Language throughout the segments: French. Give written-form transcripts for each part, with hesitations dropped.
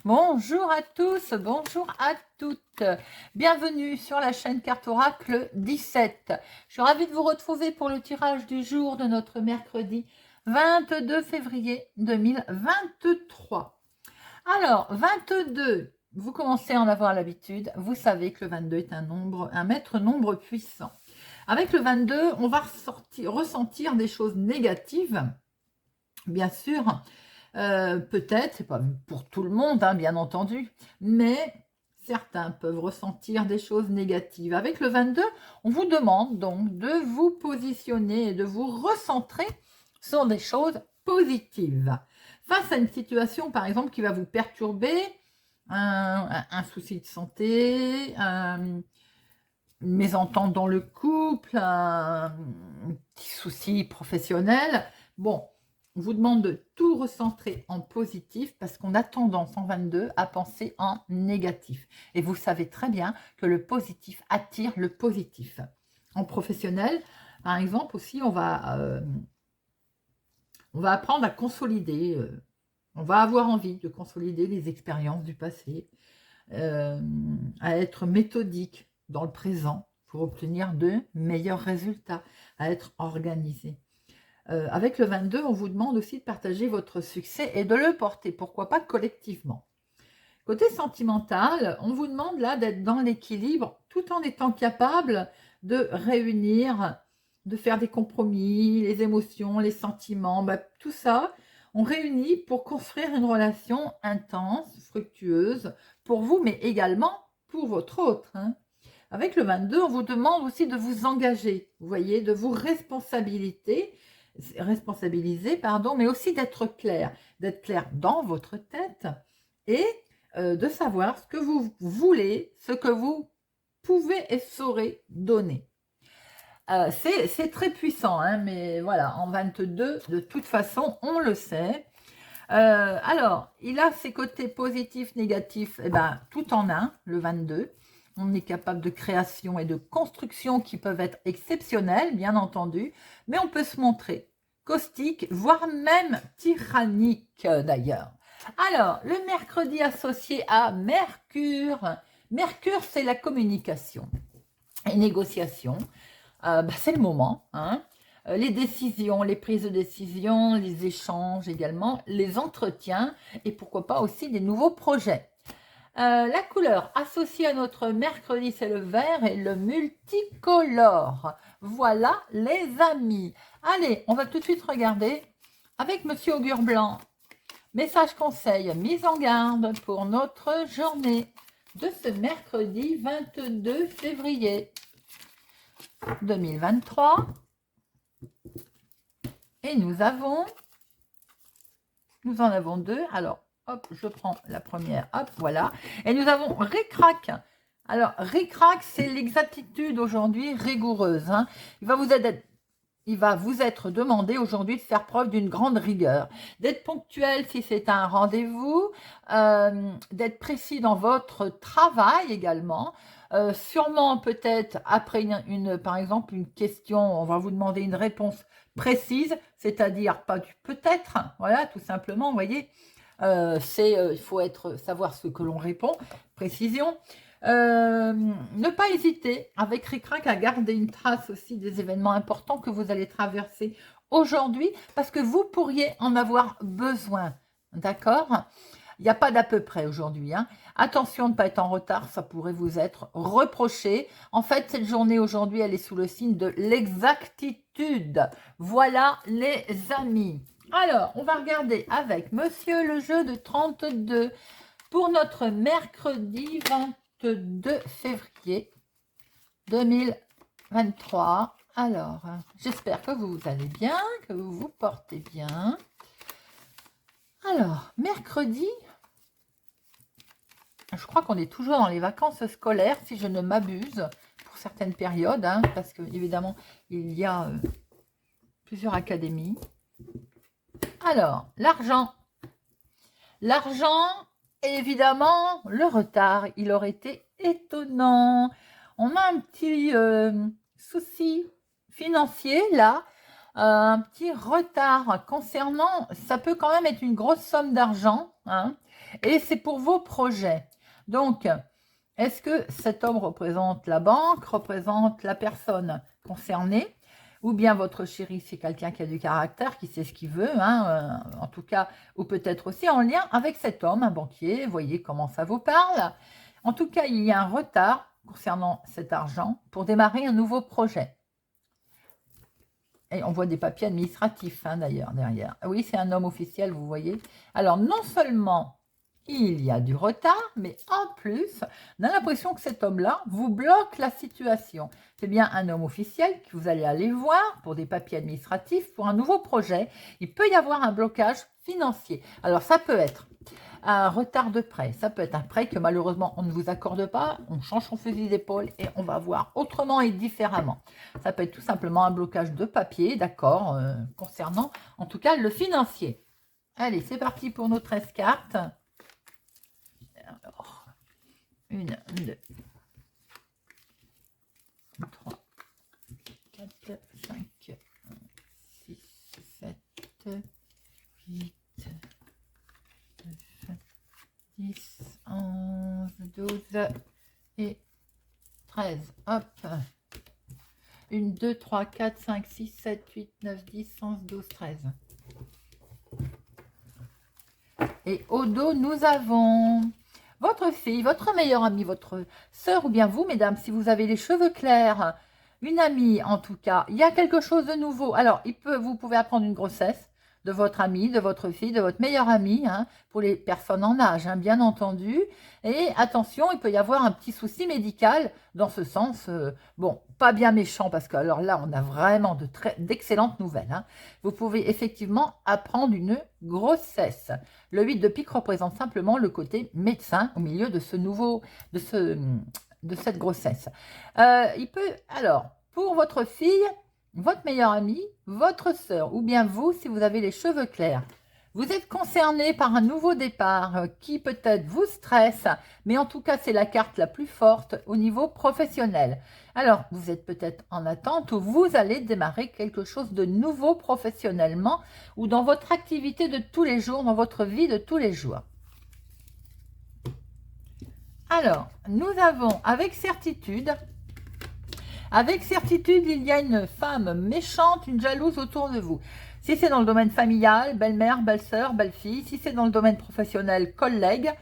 Bonjour à tous, bonjour à toutes. Bienvenue sur la chaîne Carte Oracle 17. Je suis ravie de vous retrouver pour le tirage du jour de notre mercredi 22 février 2023. Alors, 22, vous commencez à en avoir l'habitude. Vous savez que le 22 est un maître nombre puissant. Avec le 22, on va ressentir des choses négatives, bien sûr. Peut-être, c'est pas pour tout le monde, hein, bien entendu, mais certains peuvent ressentir des choses négatives. Avec le 22, on vous demande donc de vous positionner et de vous recentrer sur des choses positives. Face à une situation, par exemple, qui va vous perturber, un souci de santé, une mésentente dans le couple, un petit souci professionnel, bon, on vous demande de tout recentrer en positif parce qu'on a tendance en 22 à penser en négatif. Et vous savez très bien que le positif attire le positif. En professionnel, par exemple, aussi, on va apprendre à consolider. On va avoir envie de consolider les expériences du passé, à être méthodique dans le présent pour obtenir de meilleurs résultats, à être organisé. Avec le 22, on vous demande aussi de partager votre succès et de le porter, pourquoi pas collectivement. Côté sentimental, on vous demande là d'être dans l'équilibre tout en étant capable de réunir, de faire des compromis, les émotions, les sentiments, tout ça, on réunit pour construire une relation intense, fructueuse pour vous, mais également pour votre autre. Hein. Avec le 22, on vous demande aussi de vous engager, vous voyez, de vous responsabiliser, mais aussi d'être clair dans votre tête et de savoir ce que vous voulez, ce que vous pouvez et saurez donner. C'est très puissant, hein, mais voilà, en 22, de toute façon, on le sait. Alors, il a ses côtés positifs, négatifs, tout en un, le 22. On est capable de création et de construction qui peuvent être exceptionnelles, bien entendu, mais on peut se montrer caustique, voire même tyrannique d'ailleurs. Alors, le mercredi associé à Mercure. Mercure, c'est la communication et négociation. C'est le moment, hein. Les décisions, les prises de décision, les échanges également, les entretiens et pourquoi pas aussi des nouveaux projets. La couleur associée à notre mercredi, c'est le vert et le multicolore. Voilà les amis. Allez, on va tout de suite regarder avec Monsieur Augure Blanc. Message conseil, mise en garde pour notre journée de ce mercredi 22 février 2023. Et nous en avons deux. Alors, hop, je prends la première, hop, voilà. Et nous avons Ric-Rac. Alors, Ric-Rac, c'est l'exactitude aujourd'hui rigoureuse. Hein. Il va vous être demandé aujourd'hui de faire preuve d'une grande rigueur, d'être ponctuel si c'est un rendez-vous, d'être précis dans votre travail également. Sûrement peut-être après par exemple une question, on va vous demander une réponse précise, c'est-à-dire pas du peut-être, voilà, tout simplement, vous voyez, il faut savoir ce que l'on répond, précision. Ne pas hésiter avec Ric-Rac à garder une trace aussi des événements importants que vous allez traverser aujourd'hui parce que vous pourriez en avoir besoin, d'accord? Il n'y a pas d'à peu près aujourd'hui. Hein. Attention de ne pas être en retard, ça pourrait vous être reproché. En fait, cette journée aujourd'hui, elle est sous le signe de l'exactitude. Voilà les amis. Alors, on va regarder avec Monsieur le jeu de 32 pour notre mercredi 22 février 2023. Alors, j'espère que vous allez bien, que vous vous portez bien. Alors, mercredi, je crois qu'on est toujours dans les vacances scolaires, si je ne m'abuse, pour certaines périodes, hein, parce que évidemment, il y a plusieurs académies. Alors, l'argent. L'argent, évidemment, le retard, il aurait été étonnant. On a un petit souci financier, là. un petit retard concernant, ça peut quand même être une grosse somme d'argent, hein, et c'est pour vos projets. Donc, est-ce que cet homme représente la banque, représente la personne concernée, ou bien votre chéri, c'est quelqu'un qui a du caractère, qui sait ce qu'il veut, hein, en tout cas, ou peut-être aussi en lien avec cet homme, un banquier, voyez comment ça vous parle. En tout cas, il y a un retard concernant cet argent pour démarrer un nouveau projet. Et on voit des papiers administratifs, hein, d'ailleurs, derrière. Oui, c'est un homme officiel, vous voyez. Alors, non seulement il y a du retard, mais en plus, on a l'impression que cet homme-là vous bloque la situation. C'est bien un homme officiel que vous allez aller voir pour des papiers administratifs, pour un nouveau projet. Il peut y avoir un blocage financier. Alors, ça peut être un retard de prêt. Ça peut être un prêt que malheureusement on ne vous accorde pas. On change son fusil d'épaule et on va voir autrement et différemment. Ça peut être tout simplement un blocage de papier, d'accord, concernant en tout cas le financier. Allez, c'est parti pour nos 13 cartes. Alors, 1, 2, 3, 4, 5, 6, 7, 8, 10, 11, 12 et 13. Hop. 1, 2, 3, 4, 5, 6, 7, 8, 9, 10, 11, 12, 13. Et au dos, nous avons votre fille, votre meilleure amie, votre sœur ou bien vous, mesdames, si vous avez les cheveux clairs, une amie en tout cas, il y a quelque chose de nouveau. Alors, vous pouvez apprendre une grossesse de votre amie, de votre fille, de votre meilleure amie, hein, pour les personnes en âge, hein, bien entendu. Et attention, il peut y avoir un petit souci médical dans ce sens. Bon, pas bien méchant, parce que alors là, on a vraiment d'excellentes nouvelles. Hein. Vous pouvez effectivement apprendre une grossesse. Le 8 de pique représente simplement le côté médecin au milieu de de cette grossesse. Alors, pour votre fille, votre meilleure amie, votre sœur, ou bien vous, si vous avez les cheveux clairs, vous êtes concerné par un nouveau départ qui peut-être vous stresse, mais en tout cas, c'est la carte la plus forte au niveau professionnel. Alors, vous êtes peut-être en attente ou vous allez démarrer quelque chose de nouveau professionnellement ou dans votre activité de tous les jours, dans votre vie de tous les jours. Alors, nous avons avec certitude, il y a une femme méchante, une jalouse autour de vous. Si c'est dans le domaine familial, belle-mère, belle-sœur, belle-fille. Si c'est dans le domaine professionnel, collègue.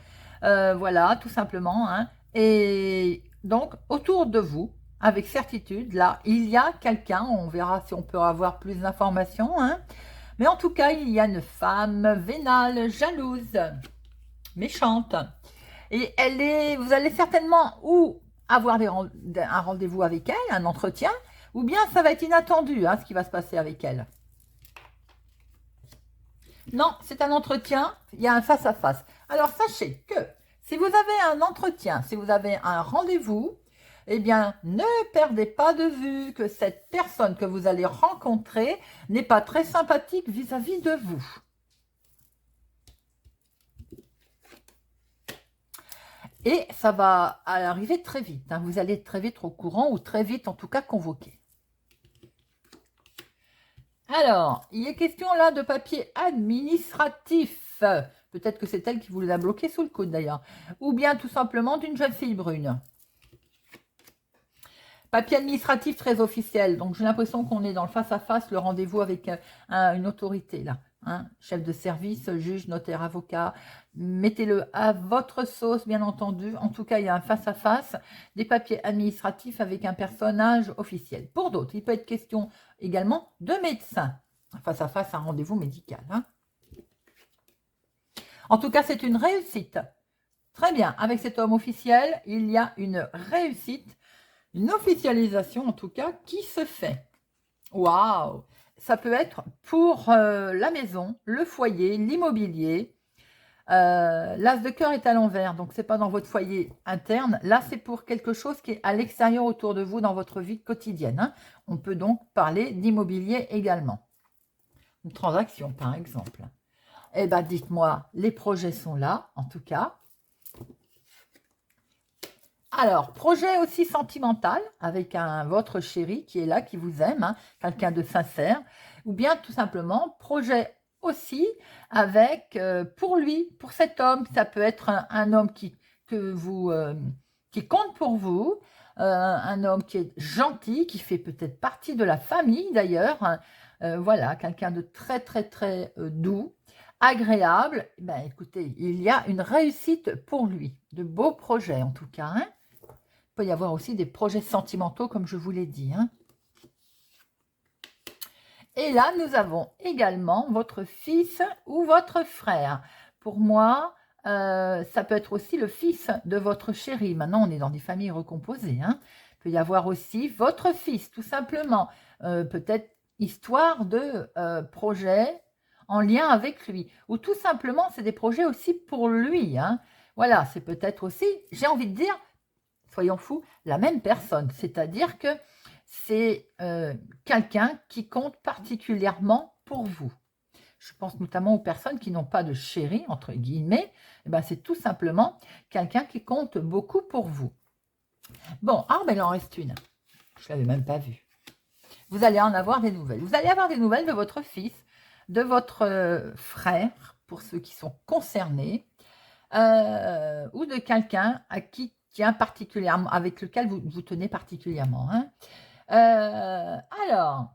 Voilà, tout simplement. Hein. Et donc, autour de vous, avec certitude, là, il y a quelqu'un. On verra si on peut avoir plus d'informations. Hein. Mais en tout cas, il y a une femme vénale, jalouse, méchante. Et vous allez certainement ou avoir un rendez-vous avec elle, un entretien, ou bien ça va être inattendu, hein, ce qui va se passer avec elle. Non, c'est un entretien, il y a un face-à-face. Alors, sachez que si vous avez un entretien, si vous avez un rendez-vous, eh bien, ne perdez pas de vue que cette personne que vous allez rencontrer n'est pas très sympathique vis-à-vis de vous. Et ça va arriver très vite. Hein. Vous allez être très vite au courant ou très vite en tout cas convoqué. Alors, il est question là de papier administratif. Peut-être que c'est elle qui vous l'a bloqué sous le coude d'ailleurs. Ou bien tout simplement d'une jeune fille brune. Papier administratif très officiel. Donc j'ai l'impression qu'on est dans le face-à-face, le rendez-vous avec une autorité là. Hein, chef de service, juge, notaire, avocat, mettez-le à votre sauce, bien entendu. En tout cas, il y a un face-à-face, des papiers administratifs avec un personnage officiel. Pour d'autres, il peut être question également de médecin. Face-à-face, un rendez-vous médical. Hein. En tout cas, c'est une réussite. Très bien, avec cet homme officiel, il y a une réussite, une officialisation en tout cas, qui se fait. Waouh! Ça peut être pour la maison, le foyer, l'immobilier. L'as de cœur est à l'envers, donc ce n'est pas dans votre foyer interne. Là, c'est pour quelque chose qui est à l'extérieur autour de vous dans votre vie quotidienne. Hein. On peut donc parler d'immobilier également. Une transaction, par exemple. Eh bien, dites-moi, les projets sont là, en tout cas. Alors, projet aussi sentimental avec votre chéri qui est là, qui vous aime, hein, quelqu'un de sincère, ou bien tout simplement projet aussi avec, pour lui, pour cet homme, ça peut être un homme qui compte pour vous, un homme qui est gentil, qui fait peut-être partie de la famille d'ailleurs, hein. Voilà, quelqu'un de très très très doux, agréable. Ben, écoutez, il y a une réussite pour lui, de beaux projets en tout cas, hein. Il peut y avoir aussi des projets sentimentaux, comme je vous l'ai dit, hein. Et là, nous avons également votre fils ou votre frère. Pour moi, ça peut être aussi le fils de votre chéri. Maintenant, on est dans des familles recomposées, hein. Il peut y avoir aussi votre fils, tout simplement. Peut-être histoire de projet en lien avec lui. Ou tout simplement, c'est des projets aussi pour lui, hein. Voilà, c'est peut-être aussi, j'ai envie de dire, soyons fous, la même personne. C'est-à-dire que c'est quelqu'un qui compte particulièrement pour vous. Je pense notamment aux personnes qui n'ont pas de chéri, entre guillemets. Eh ben, c'est tout simplement quelqu'un qui compte beaucoup pour vous. Bon, ah, ben il en reste une. Je ne l'avais même pas vue. Vous allez en avoir des nouvelles. Vous allez avoir des nouvelles de votre fils, de votre frère, pour ceux qui sont concernés, ou de quelqu'un avec lequel vous tenez particulièrement, hein. Alors,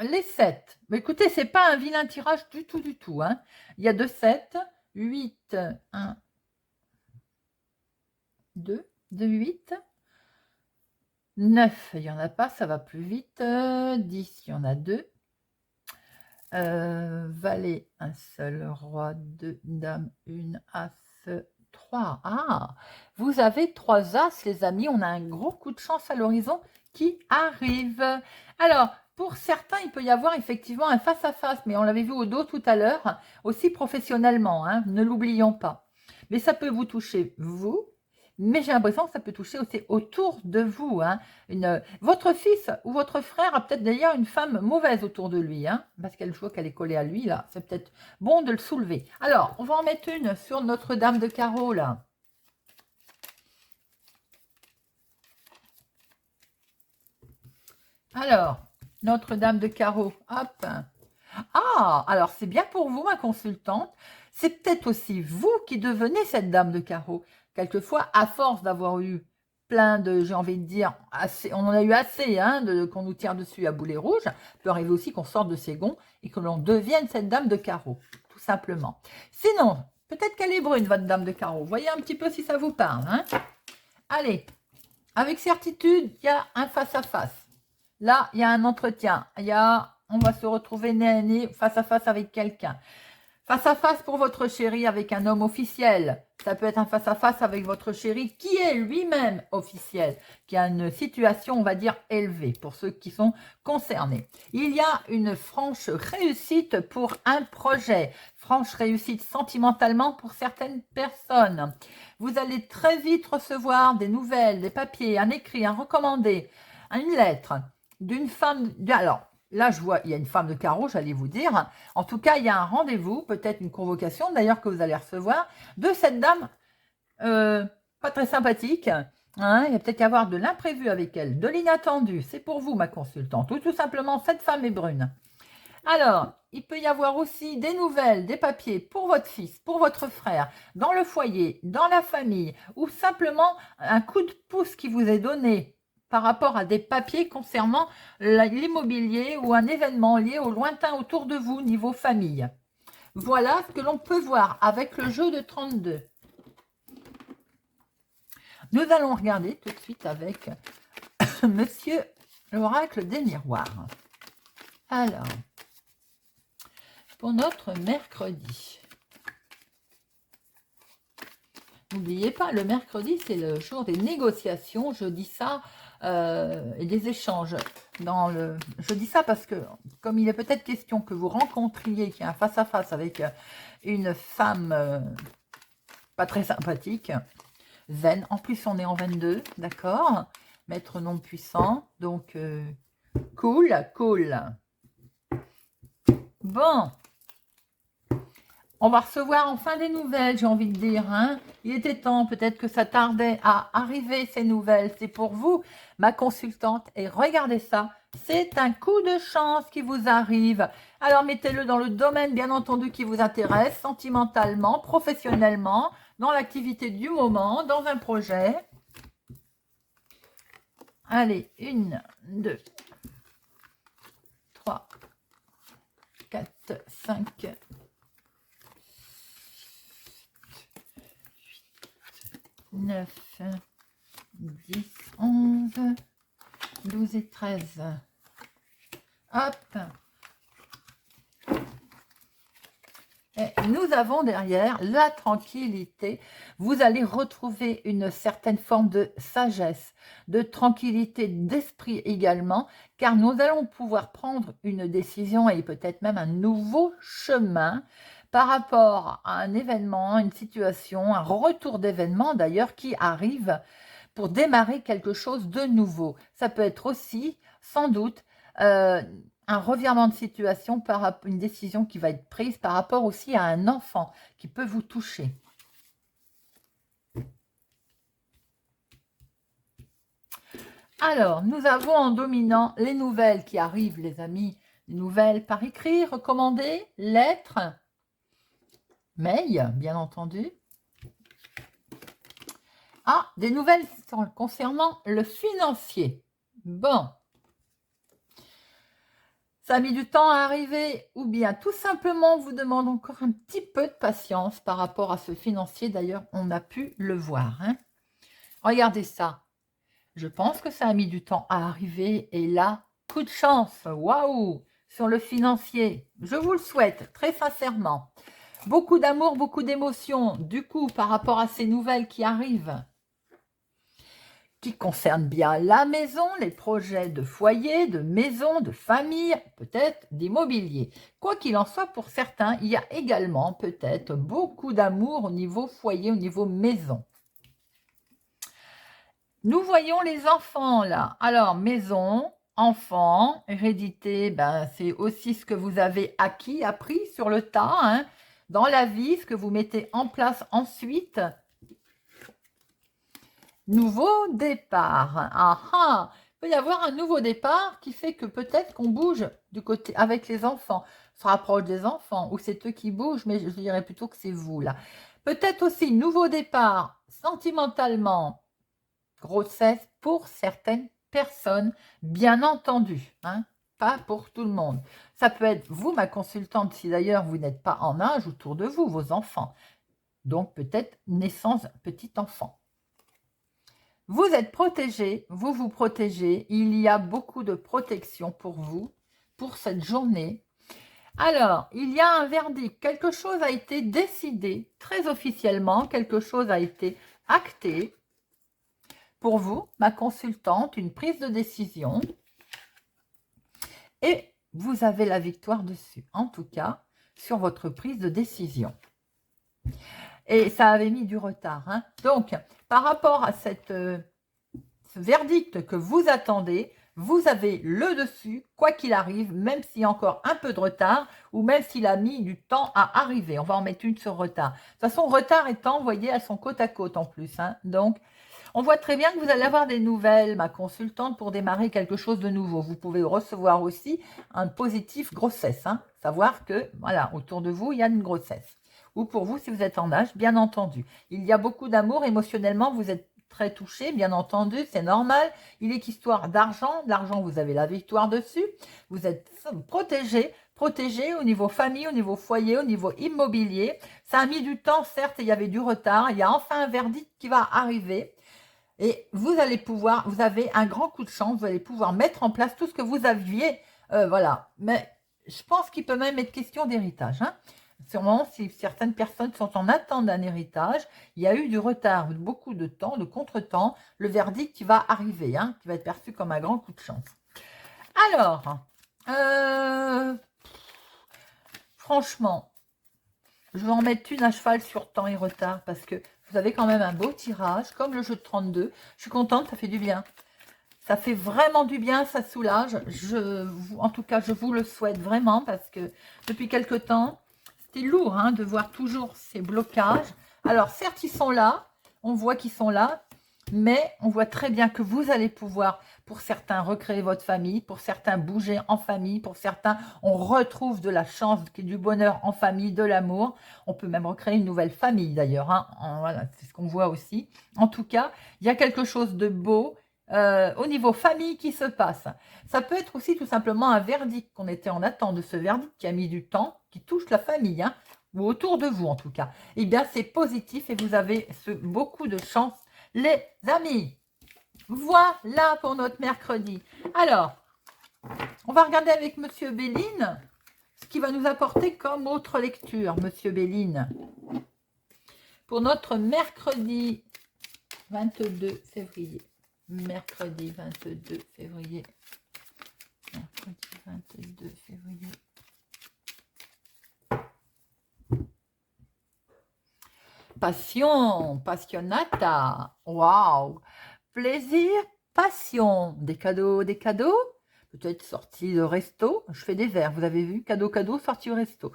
les 7. Mais écoutez, c'est pas un vilain tirage du tout, du tout, hein. Il y a 2 7, 8, 1, 2, 2, 8, 9, il n'y en a pas, ça va plus vite. 10, il y en a 2. Valet, un seul, roi, 2, dame, 1, as, 3. Ah, vous avez 3 as, les amis. On a un gros coup de chance à l'horizon qui arrive. Alors, pour certains, il peut y avoir effectivement un face-à-face, mais on l'avait vu au dos tout à l'heure, aussi professionnellement, hein, ne l'oublions pas. Mais ça peut vous toucher, vous, mais j'ai l'impression que ça peut toucher aussi autour de vous, hein. Votre fils ou votre frère a peut-être d'ailleurs une femme mauvaise autour de lui, hein, parce qu'elle voit qu'elle est collée à lui, là. C'est peut-être bon de le soulever. Alors, on va en mettre une sur notre dame de carreau, là. Alors, notre dame de carreau, hop. Ah, alors c'est bien pour vous, ma consultante. C'est peut-être aussi vous qui devenez cette dame de carreau. Quelquefois, à force d'avoir eu plein de, j'ai envie de dire, assez, on en a eu assez, hein, qu'on nous tire dessus à boulet rouge, il peut arriver aussi qu'on sorte de ses gonds et que l'on devienne cette dame de carreau, tout simplement. Sinon, peut-être qu'elle est brune, votre dame de carreau. Voyez un petit peu si ça vous parle, hein. Allez, avec certitude, il y a un face-à-face. Là, il y a un entretien. On va se retrouver nez à nez, face à face avec quelqu'un. Face à face pour votre chéri avec un homme officiel. Ça peut être un face à face avec votre chéri qui est lui-même officiel, qui a une situation, on va dire, élevée pour ceux qui sont concernés. Il y a une franche réussite pour un projet, franche réussite sentimentalement pour certaines personnes. Vous allez très vite recevoir des nouvelles, des papiers, un écrit, un recommandé, une lettre d'une femme. Alors, là, je vois, il y a une femme de carreau, j'allais vous dire. En tout cas, il y a un rendez-vous, peut-être une convocation, d'ailleurs, que vous allez recevoir, de cette dame pas très sympathique. Hein, il va peut-être y avoir de l'imprévu avec elle, de l'inattendu. C'est pour vous, ma consultante. Ou tout simplement, cette femme est brune. Alors, il peut y avoir aussi des nouvelles, des papiers pour votre fils, pour votre frère, dans le foyer, dans la famille, ou simplement un coup de pouce qui vous est donné par rapport à des papiers concernant l'immobilier ou un événement lié au lointain autour de vous, niveau famille. Voilà ce que l'on peut voir avec le jeu de 32. Nous allons regarder tout de suite avec Monsieur l'oracle des miroirs. Alors, pour notre mercredi. N'oubliez pas, le mercredi, c'est le jour des négociations. Je dis ça, et des échanges. Je dis ça parce que, comme il est peut-être question que vous rencontriez, qu'il y a un face-à-face avec une femme pas très sympathique, zen. En plus, on est en 22, d'accord? Maître non puissant. Donc, cool, cool. Bon. On va recevoir enfin des nouvelles, j'ai envie de dire. Hein. Il était temps, peut-être que ça tardait à arriver, ces nouvelles. C'est pour vous, ma consultante. Et regardez ça, c'est un coup de chance qui vous arrive. Alors, mettez-le dans le domaine, bien entendu, qui vous intéresse, sentimentalement, professionnellement, dans l'activité du moment, dans un projet. Allez, 1, 2, 3, 4, 5, 9, 10, 11, 12 et 13. Hop. Et nous avons derrière la tranquillité. Vous allez retrouver une certaine forme de sagesse, de tranquillité d'esprit également, car nous allons pouvoir prendre une décision et peut-être même un nouveau chemin par rapport à un événement, une situation, un retour d'événement d'ailleurs qui arrive pour démarrer quelque chose de nouveau. Ça peut être aussi, sans doute, un revirement de situation par une décision qui va être prise par rapport aussi à un enfant qui peut vous toucher. Alors, nous avons en dominant les nouvelles qui arrivent, les amis. Les nouvelles par écrit, recommandées, lettres, mail, bien entendu. Ah, des nouvelles concernant le financier. Bon. Ça a mis du temps à arriver ou bien tout simplement on vous demande encore un petit peu de patience par rapport à ce financier. D'ailleurs, on a pu le voir. Hein. Regardez ça. Je pense que ça a mis du temps à arriver et là, coup de chance. Waouh! Sur le financier. Je vous le souhaite très sincèrement. Beaucoup d'amour, beaucoup d'émotions. Du coup, par rapport à ces nouvelles qui arrivent, qui concerne bien la maison, les projets de foyer, de maison, de famille, peut-être d'immobilier. Quoi qu'il en soit, pour certains, il y a également peut-être beaucoup d'amour au niveau foyer, au niveau maison. Nous voyons les enfants là. Alors, maison, enfants, hérédité, ben, c'est aussi ce que vous avez acquis, appris sur le tas, hein, dans la vie, ce que vous mettez en place ensuite. Nouveau départ. Ah ah, il peut y avoir un nouveau départ qui fait que peut-être qu'on bouge du côté avec les enfants, se rapproche des enfants, ou c'est eux qui bougent, mais je dirais plutôt que c'est vous là. Peut-être aussi nouveau départ sentimentalement, grossesse pour certaines personnes, bien entendu, hein, pas pour tout le monde. Ça peut être vous, ma consultante, si d'ailleurs vous n'êtes pas en âge autour de vous, vos enfants. Donc peut-être naissance petit enfant. Vous êtes protégé, vous vous protégez. Il y a beaucoup de protection pour vous, pour cette journée. Alors, il y a un verdict. Quelque chose a été décidé, très officiellement. Quelque chose a été acté. Pour vous, ma consultante, une prise de décision. Et vous avez la victoire dessus. En tout cas, sur votre prise de décision. Et ça avait mis du retard. Hein. Donc, par rapport à ce verdict que vous attendez, vous avez le dessus, quoi qu'il arrive, même s'il y a encore un peu de retard, ou même s'il a mis du temps à arriver. On va en mettre une sur retard. De toute façon, retard étant, vous voyez, elles sont côte à côte en plus. Hein. Donc, on voit très bien que vous allez avoir des nouvelles, ma consultante, pour démarrer quelque chose de nouveau. Vous pouvez recevoir aussi un positif grossesse. Hein. Savoir que, voilà, autour de vous, il y a une grossesse. Ou pour vous, si vous êtes en âge, bien entendu. Il y a beaucoup d'amour, émotionnellement, vous êtes très touché, bien entendu, c'est normal. Il est histoire d'argent. L'argent, vous avez la victoire dessus. Vous êtes protégé au niveau famille, au niveau foyer, au niveau immobilier. Ça a mis du temps, certes, il y avait du retard. Il y a enfin un verdict qui va arriver. Et vous allez pouvoir, vous avez un grand coup de chance, vous allez pouvoir mettre en place tout ce que vous aviez. Voilà. Mais je pense qu'il peut même être question d'héritage. Hein. Sûrement, si certaines personnes sont en attente d'un héritage, il y a eu du retard, beaucoup de temps, de contretemps, le verdict qui va arriver, hein, qui va être perçu comme un grand coup de chance. Alors, franchement, je vais en mettre une à cheval sur temps et retard parce que vous avez quand même un beau tirage, comme le jeu de 32. Je suis contente, ça fait du bien. Ça fait vraiment du bien, ça soulage. En tout cas, je vous le souhaite vraiment parce que depuis quelque temps, c'était lourd hein, de voir toujours ces blocages. Alors, certes, ils sont là. On voit qu'ils sont là. Mais on voit très bien que vous allez pouvoir, pour certains, recréer votre famille. Pour certains, bouger en famille. Pour certains, on retrouve de la chance, du bonheur en famille, de l'amour. On peut même recréer une nouvelle famille d'ailleurs. Hein. Voilà, c'est ce qu'on voit aussi. En tout cas, il y a quelque chose de beau au niveau famille qui se passe. Ça peut être aussi tout simplement un verdict qu'on était en attente de ce verdict qui a mis du temps, qui touche la famille, hein, ou autour de vous en tout cas. Eh bien, c'est positif et vous avez beaucoup de chance, les amis. Voilà pour notre mercredi. Alors, on va regarder avec Monsieur Béline ce qu'il va nous apporter comme autre lecture, Monsieur Béline. Pour notre mercredi 22 février. Mercredi 22 février. Mercredi 22 février. Passion, passionata. Waouh. Plaisir, passion. Des cadeaux, des cadeaux. Peut-être sortie de resto. Je fais des verres, vous avez vu. Cadeau, cadeau, sortie au resto.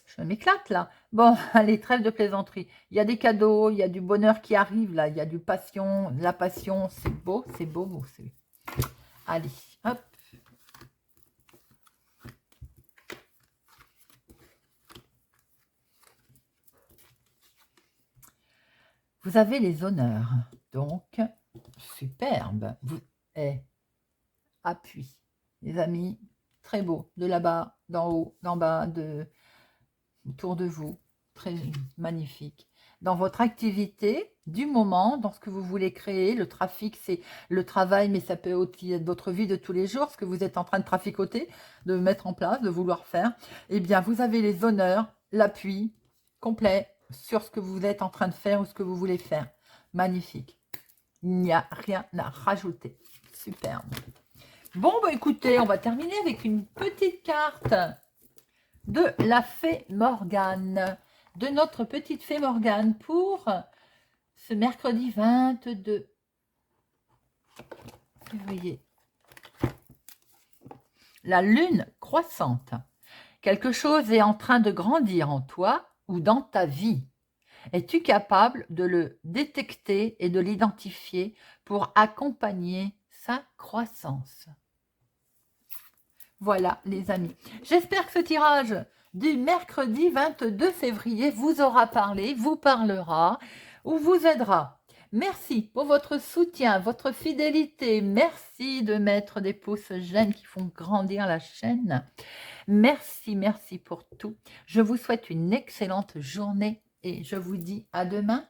Je m'éclate là. Bon, allez, trêve de plaisanterie. Il y a des cadeaux, il y a du bonheur qui arrive là. Il y a du passion, la passion. C'est beau, c'est beau, beau. Allez, hop. Vous avez les honneurs. Donc, superbe. Vous, appui. Les amis, très beau. De là-bas, d'en haut, d'en bas, autour de vous. Très magnifique. Dans votre activité du moment, dans ce que vous voulez créer, le trafic, c'est le travail, mais ça peut aussi être votre vie de tous les jours, ce que vous êtes en train de traficoter, de mettre en place, de vouloir faire. Eh bien, vous avez les honneurs, l'appui complet sur ce que vous êtes en train de faire ou ce que vous voulez faire. Magnifique. Il n'y a rien à rajouter. Superbe. Bon, bah écoutez, on va terminer avec une petite carte de la fée Morgane, de notre petite fée Morgane pour ce mercredi 22 février. La lune croissante. Quelque chose est en train de grandir en toi ou dans ta vie. Es-tu capable de le détecter et de l'identifier pour accompagner sa croissance? Voilà les amis. J'espère que ce tirage du mercredi 22 février vous aura parlé, vous parlera ou vous aidera. Merci pour votre soutien, votre fidélité. Merci de mettre des pouces j'aime qui font grandir la chaîne. Merci, merci pour tout. Je vous souhaite une excellente journée et je vous dis à demain.